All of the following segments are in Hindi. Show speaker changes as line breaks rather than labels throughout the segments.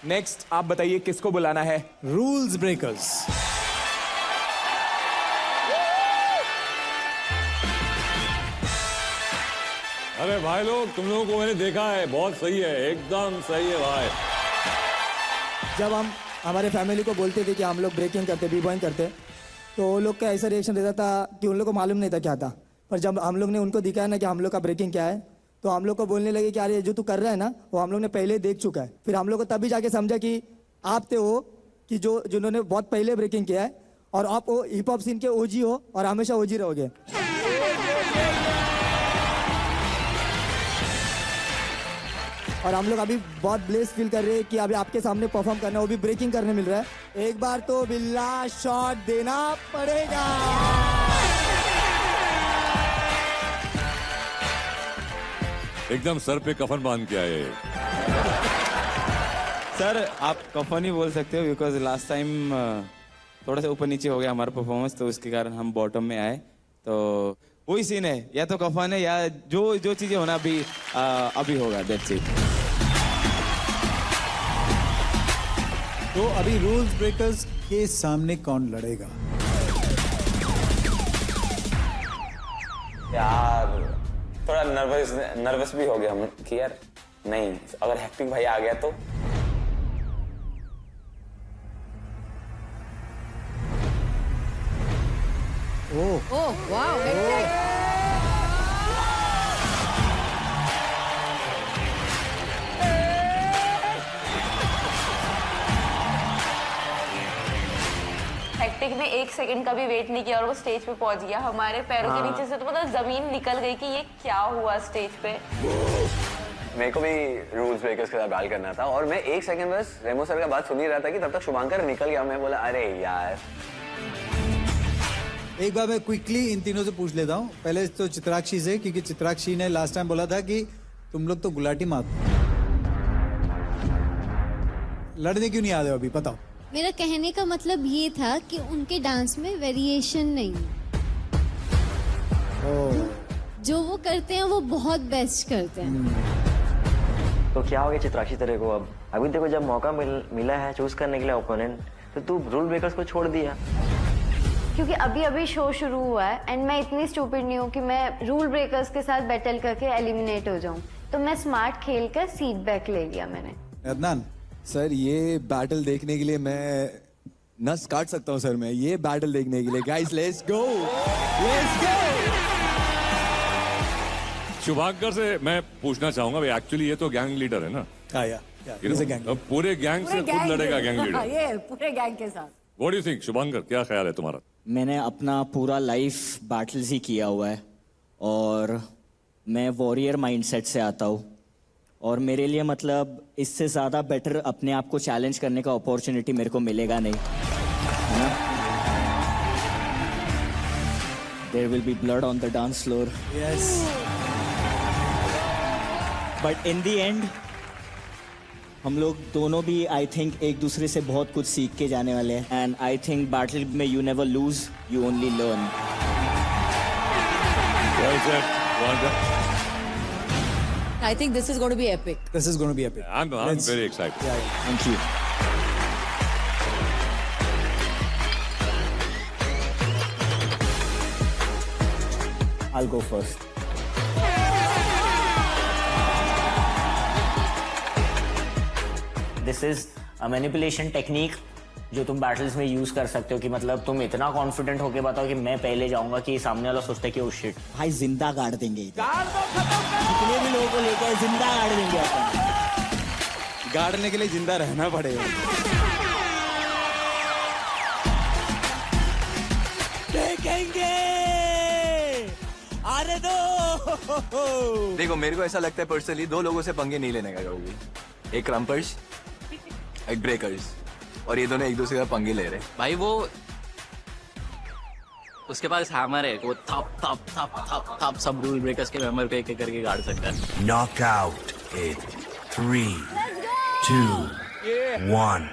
नेक्स्ट आप बताइए किसको बुलाना है?
Rules breakers.
अरे भाई लोग, तुम लोगों को मैंने देखा है, बहुत सही है, एकदम सही है भाई।
जब हम हमारे फैमिली को बोलते थे कि हम लोग ब्रेकिंग करते, बी बॉइंग करते, तो वो लोग का ऐसा रिएक्शन रहता था कि उन लोग को मालूम नहीं था क्या था। पर जब हम लोग ने उनको दिखाया ना कि हम लोग का ब्रेकिंग क्या है, तो हम लोग को बोलने लगे कि अरे जो तू कर रहा है ना, वो हम लोग ने पहले देख चुका है। फिर हम लोग को तभी जाके समझा कि आप थे वो कि जिन्होंने बहुत पहले ब्रेकिंग किया है, और आप वो हिप हॉप सीन के ओजी हो और हमेशा ओजी रहोगे। और हम लोग अभी बहुत ब्लेस फील कर रहे हैं कि अभी आपके सामने परफॉर्म करना, वो भी ब्रेकिंग करने मिल रहा है। एक बार तो बिल्ला शॉट देना पड़ेगा।
एकदम सर पे कफन बांध के आए।
सर आप कफन ही बोल सकते हो, बिकॉज लास्ट टाइम थोड़ा सा ऊपर नीचे हो गया हमारा परफॉर्मेंस, तो उसके कारण हम बॉटम में आए। तो वही सीन है, या तो कफन है या जो चीजें होना अभी होगा, दैट्स इट।
तो अभी रूल्स ब्रेकर्स के सामने कौन लड़ेगा?
यार थोड़ा नर्वस भी हो गया हम कि यार नहीं, अगर हैक्टिक भाई आ गया तो।
Oh wow, hectic.
हेक्टिक में 1 सेकंड का भी वेट नहीं किया और वो स्टेज पे पहुंच गया। हमारे पैरों के नीचे से तो मतलब जमीन निकल गई कि ये क्या हुआ स्टेज पे।
मेरे को भी रूल्स ब्रेकर्स के साथ बैल करना था, और मैं 1 सेकंड बस रेमो सर का बात सुन ही रहा था कि तब तक शुभांकर निकल गया। मैं बोला अरे यार।
एक बार मैं क्विकली इन तीनों से पूछ लेता हूँ। पहले तो चित्राक्षी से, क्योंकि चित्राक्षी ने लास्ट टाइम बोला था कि तुम लोग तो गुलाटी मारते, लड़ने क्यों नहीं आ रहे हो अभी, बताओ।
मेरा कहने का मतलब ये था कि उनके डांस में वेरिएशन नहीं है। जो वो करते हैं वो बहुत बेस्ट करते हैं।
तो क्या हो गया चित्राक्षी तेरे को? अब अभी देखो, जब मौका मिला है चूज करने के लिए ओपोनेंट, तो तू रूल ब्रेकर्स को छोड़ दिया।
क्योंकि अभी अभी शो शुरू हुआ है एंड मैं इतनी स्टूपिड नहीं हूँ कि मैं रूल ब्रेकर्स के साथ बैटल करके एलिमिनेट हो जाऊँ। तो मैं स्मार्ट खेल कर सीट बैक ले लिया मैंने।
अदनान
सर ये बैटल देखने के लिए मैं नस काट सकता हूँ सर, मैं ये बैटल देखने के लिए। Guys let's go, let's go.
Shubhankar से मैं पूछना चाहूंगा भाई, एक्चुअली ये तो गैंग लीडर है ना?
गैंग।
पूरे गैंग से खुद लड़ेगा गैंग लीडर।
ये पूरे गैंग के साथ।
What do you think Shubhankar, क्या ख्याल है तुम्हारा?
मैंने अपना पूरा लाइफ बैटल्स ही किया हुआ है और मैं वॉरियर माइंडसेट से आता हूँ, और मेरे लिए मतलब इससे ज़्यादा बेटर अपने आप को चैलेंज करने का अपॉर्चुनिटी मेरे को मिलेगा नहीं, है ना? There will be blood on the dance floor.
Yes.
But in the end, हम लोग दोनों भी आई थिंक एक दूसरे से बहुत कुछ सीख के जाने वाले हैं, एंड आई थिंक बैटल में you never lose, you only learn.
Well said, Shubhankar.
I think this is going to be epic.
This is going to be epic.
I'm very excited.
Yeah.
Thank you. I'll go first. This is a manipulation technique जो तुम बैटल्स में यूज कर सकते हो कि मतलब तुम इतना कॉन्फिडेंट होके बताओ कि मैं पहले जाऊंगा कि सामने वाला सोचता है कि ओ शिट भाई जिंदा गाड़ देंगे, जितने भी लोगों को लेके आए जिंदा गाड़ देंगे अपन।
गाड़ने के लिए जिंदा रहना पड़ेगा।
देखेंगे, अरे दो।
देखो मेरे को ऐसा लगता है पर्सनली 2 लोगों से पंगे नहीं लेने का कभी। एक क्रम्पर्स, एक ब्रेकर्स, और ये दोनों एक दूसरे का पंगे ले रहे हैं।
भाई वो उसके पास हैमर है, वो थप थप थप थप थप सब रूल ब्रेकर्स के मेंबर को एक-एक करके गाड़ सकता है।
Knockout in 3, 2, 1।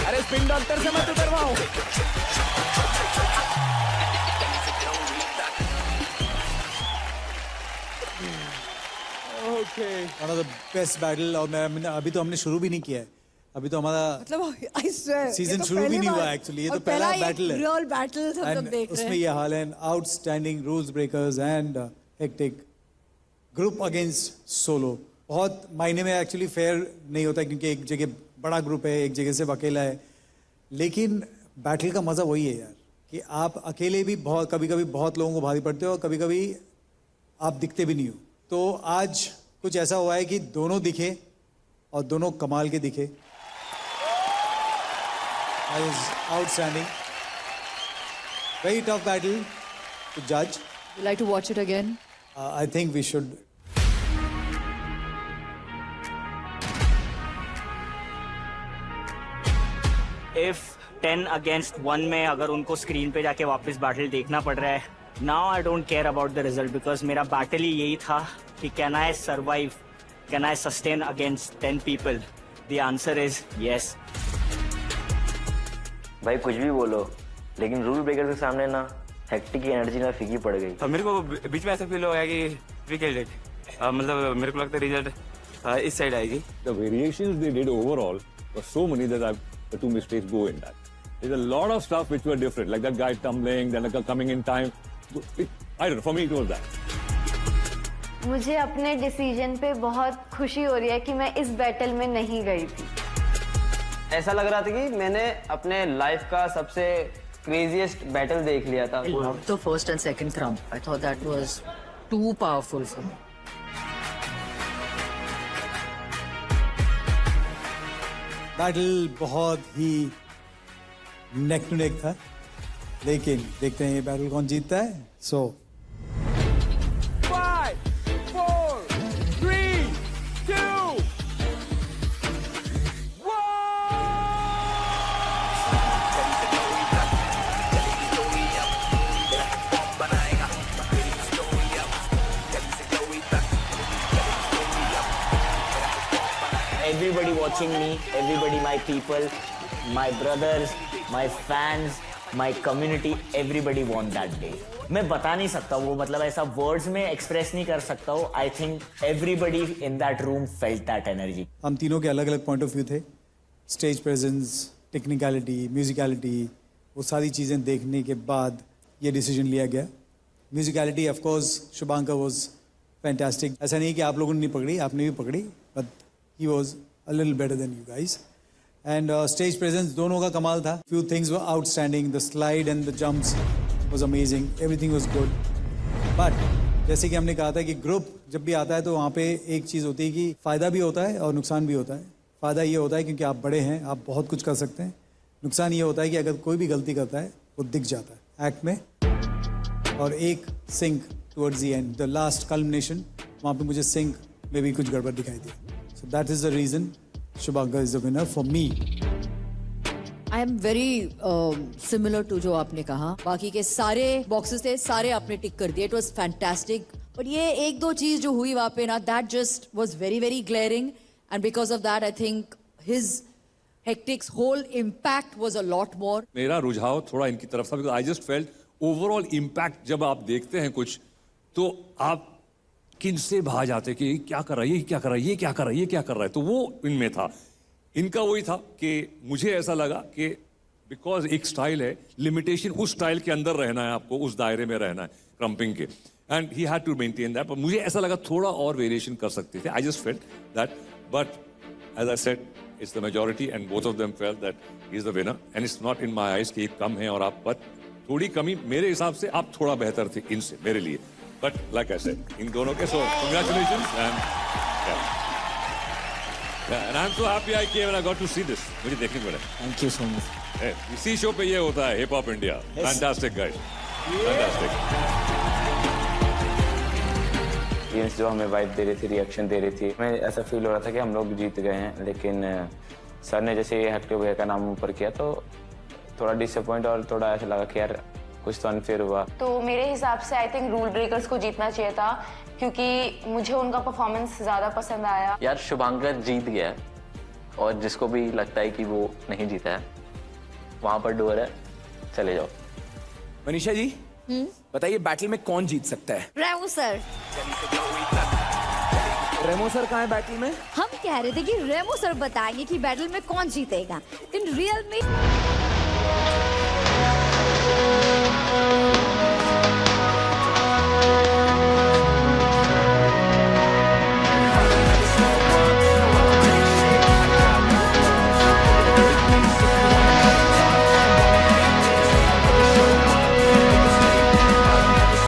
अरे स्पिन डॉक्टर से मत उतरवाओ।
One of the best battle. और मैं अभी तो हमने शुरू भी नहीं किया है, अभी तो हमारा
मतलब I swear,
सीजन शुरू भी नहीं हुआ एक्चुअली। ये तो पहला बैटल है,
रियल बैटल हम लोग देख रहे
उसमें
हैं।
ये हाल है। Outstanding rules breakers and hectic group against solo. बहुत मायने में एक्चुअली फेयर नहीं होता क्योंकि एक जगह बड़ा ग्रुप है, एक जगह सिर्फ अकेला है। लेकिन बैटल का मजा वही है यार कि आप अकेले भी बहुत कभी कभी बहुत लोगों को भारी पड़ते हो और कभी कभी आप दिखते भी नहीं हो। तो आज कुछ ऐसा हुआ है कि दोनों दिखे और दोनों कमाल के दिखे। Outstanding, very tough battle to जज।
You like to watch it again?
I think we should.
If 10 against 1 में अगर उनको स्क्रीन पे जाके वापस बैटल देखना पड़ रहा है, now I don't care about the result because मेरा बैटल ही यही था कि can I survive, can I sustain against 10 people? The answer is yes.
भाई कुछ भी बोलो, लेकिन रूल ब्रेकर के सामने ना हेक्टिक की एनर्जी ना फीकी पड़ गई।
मेरे को बीच में ऐसा फील हो गया कि वी किल्ड इट। मतलब मेरे को लगता है रिजल्ट इस साइड आएगी।
The variations they did overall were so many that the two mistakes go in that. There's a lot of stuff which were different, like that guy tumbling, then like coming in time. I don't know, for me it was that.
मुझे अपने डिसीजन पे बहुत खुशी हो रही है कि मैं इस बैटल में नहीं गई थी।
ऐसा लग रहा था कि मैंने अपने लाइफ का सबसे क्रेजीएस्ट बैटल देख लिया था।
I loved the first and second crump. I thought that was too powerful for me.
Battle बहुत ही नेक टू नेक था, लेकिन देखते हैं ये बैटल कौन जीतता है। सो
5, 4, 3, 2, 1।
Everybody watching me, everybody, my people, my brothers, my fans, my community, everybody won that day. मैं बता नहीं सकता वो, मतलब ऐसा वर्ड्स में एक्सप्रेस नहीं कर सकता हूँ। I think everybody in that room felt that energy.
हम तीनों के अलग अलग पॉइंट ऑफ व्यू थे। स्टेज प्रेजेंस, टेक्निकलिटी, म्यूजिकलिटी, वो सारी चीज़ें देखने के बाद ये डिसीजन लिया गया. Musicality of course Shubhankar was fantastic. ऐसा नहीं कि आप लोगों ने नहीं पकड़ी, आपने भी पकड़ी, but he was a little better than you guys. And stage presence दोनों का कमाल था. Few things were outstanding. The slide and the jumps was amazing. Everything was good. But जैसे कि हमने कहा था कि ग्रुप जब भी आता है तो वहाँ पे एक चीज़ होती है कि फ़ायदा भी होता है और नुकसान भी होता है. फ़ायदा ये होता है क्योंकि आप बड़े हैं, आप बहुत कुछ कर सकते हैं. नुकसान ये होता है कि अगर कोई भी गलती करता है वो दिख जाता है एक्ट में. और एक sync towards the end, the last culmination, वहाँ पे मुझे सिंक में भी कुछ गड़बड़ दिखाई दी. So that is the reason Shubhankar is the winner for me.
I am very similar to जो आपने कहा. बाकी के सारे बॉक्सेस थे, सारे आपने टिक कर दिए. It was fantastic. बट ये एक दो चीज जो हुई वहाँ पे ना, that just was very very glaring. And because of that I think his hectics whole impact was a lot more.
मेरा रुझाव थोड़ा इनकी तरफ था, because I just felt overall impact. जब आप देखते हैं कुछ तो आप किन से भा जाते कि ये क्या कर रहा है, ये क्या कर रहा है, ये क्या कर रहा है, ये क्या कर रहा है. तो वो इनमें था. इनका वही था कि मुझे ऐसा लगा कि बिकॉज एक स्टाइल है, लिमिटेशन उस स्टाइल के अंदर रहना है, आपको उस दायरे में रहना है क्रम्पिंग के. And he had to maintain that. पर मुझे ऐसा लगा थोड़ा और वेरिएशन कर सकते थे. I just felt that. But as I said, it's the majority and both of them felt that he is the winner. And it's not in my eyes कि एक कम है और आप, बट थोड़ी कमी मेरे हिसाब से आप थोड़ा बेहतर थे इनसे मेरे लिए. बट लाइक आई सेड, इन दोनों के सो congratulations. And and I'm so happy I came and I got to see this. मुझे देखने को मिला.
Thank you so much.
इसी शो पे ये होता है, hip hop India. Fantastic guys, fantastic.
Audience जो हमें वाइब दे रही थी, रिएक्शन दे रही थी, हमें ऐसा फील हो रहा था कि हम लोग जीत गए हैं. लेकिन सर ने जैसे ये हेक्टिक भैया का नाम ऊपर किया तो थोड़ा डिसअपॉइंट और थोड़ा ऐसा लगा कि यार कुछ तो अनफेयर हुआ.
तो मेरे हिसाब से आई थिंक रूल ब्रेकर्स को जीतना चाहिए था, क्योंकि मुझे उनका परफॉर्मेंस ज्यादा पसंद आया.
यार शुभांकर जीत गया है, और जिसको भी लगता है कि वो नहीं जीता है, वहां पर डोर है, चले जाओ.
मनीषा जी, बताइए बैटल में कौन जीत सकता है?
रेमो सर.
रेमो सर कहाँ है बैटल में?
हम कह रहे थे कि रेमो सर बताएंगे कि बैटल में कौन जीतेगा. इन रियल में